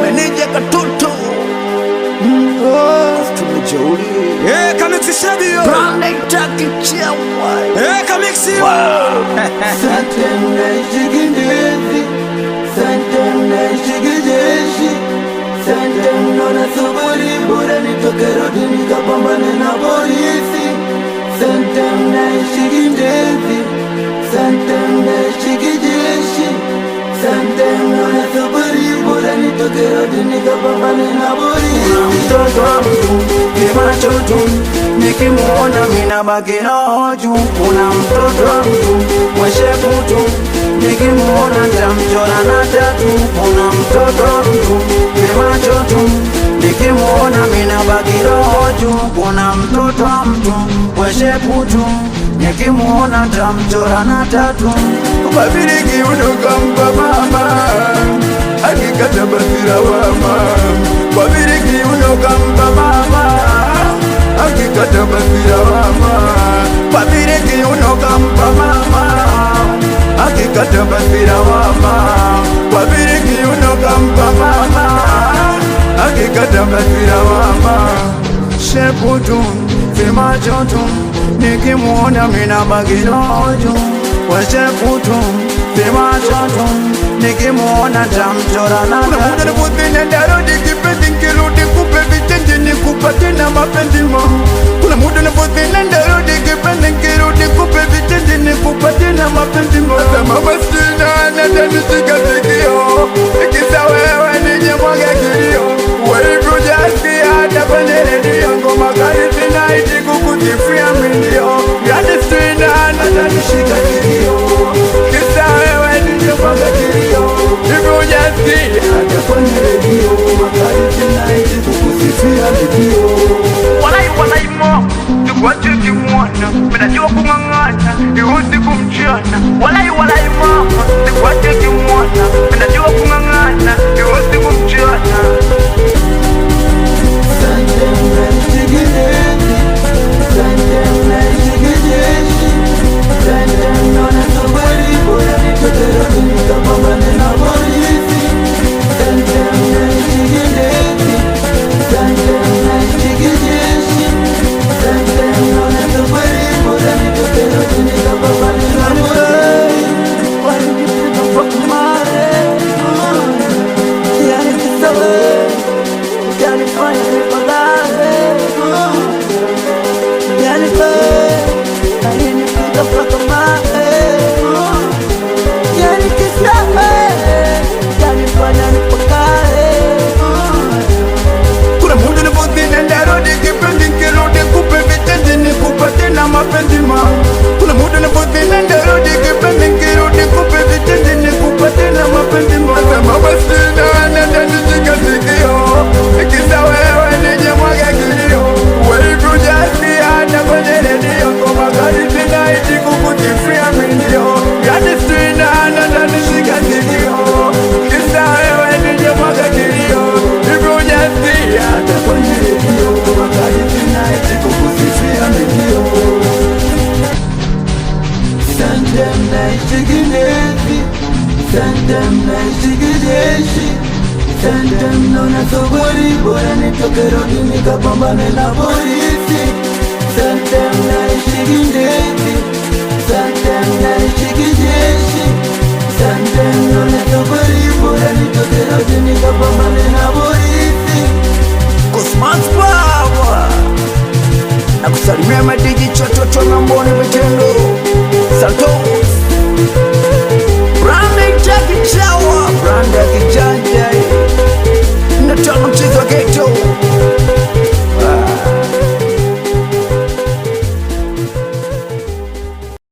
Meneja katoto tumejeuri Kamixi Shabio Brande taki chewa Kamixi Santem na shigindezi Santem na shigijeshi Santem nona suburi bora nitoke rodi nikapambane na polisi Santem na shigindezi Santem na shigijeshi Santem nona suburi bora nitoke rodi nikapambane na polisi Mtoto wa mtu kimacho tu nikimuona mina baki roho juu. Kuna mtoto wa mtu mweshepu tu nikimuona nitamchora na tatu. Kuna mtoto wa mtu kimacho tu nikimuona mina baki roho juu. Kuna mtoto wa mtu mweshepu tu nikimuona nitamchora na tatu. Kubadiliki unokampa mama akikata basira wama. Kubadiliki unokampa mama akikata basira wama. Kubadiliki unokampa mama akikata basira wama. Kubadiliki unokampa mama akikata basira wama. Shepu tu vimacho tu nikimuona mina baki roho juu. Shepu tu vimacho tu nikimuona nitamchora na tatu. Kuna muda nipotene ndarudi kipenzi nkirudi kupe vichenji nikupate na mapenzi mo. Kuna muda nipotene ndarudi kipenzi nkirudi kupe vichenji nikupate na mapenzi mo. Mama sina natanishika sikio ikisa wewe nije mwage kilio. Wewe ujasikia hata kwenye redio ngoma kali zinaiti kukutifia milio. Yani sina natanishika sikio kisa wewe nije mwage kilio. Wewe ujasikia hata kwenye redio ngoma kali zinaiti kukutifia milio. Walai mo, tukuache kimwana menajua kung'ang'ana, iusi kumchana. Walai mo, tukuache kimwana menajua kung'ang'ana, iusi kumchana. Santem na shigindezi Santem na shigijeshi Santem nona suburi bora nitoke rodi nikapambane na polisi Santem na shigindezi Santem na shigijeshi Santem nona suburi bora nitoke rodi nikapambane na polisi Walijipika kwa kumare Yani kisawe Yani fanya nipagare Yani pe Yani kuda paka mae Yani kisawe Yani fanya nipagare. Kuna muda nipotene ndarudi kipenzi nkirudi kupe vichenji nikupate na mapenzi ma. Kuna muda nipotene ndarudi kipenzi nkirudi kupe vichenji nikupate na mapenzi ma. Mama sina natanishika sikio ikisa wewe nije mwage kilio. Wewe ujasikia hata kwenye redio ngoma kali zinaiti kukutifia milio. Yani sina natanishika sikio kisa wewe nije mwage kilio. Wewe ujasikia hata kwenye redio ngoma kali zinaiti kukutifia milio. Santem na shiginezi Santem na shigijeshi Santem nona suburi bora nitoke rodi nikapambane na polisi Santem na shigindezi Santem na shigijeshi Santem nona suburi bora nitoke rodi nikapambane na polisi. Kusmans Power na kusalimia madiji chototo na mboni vitendo.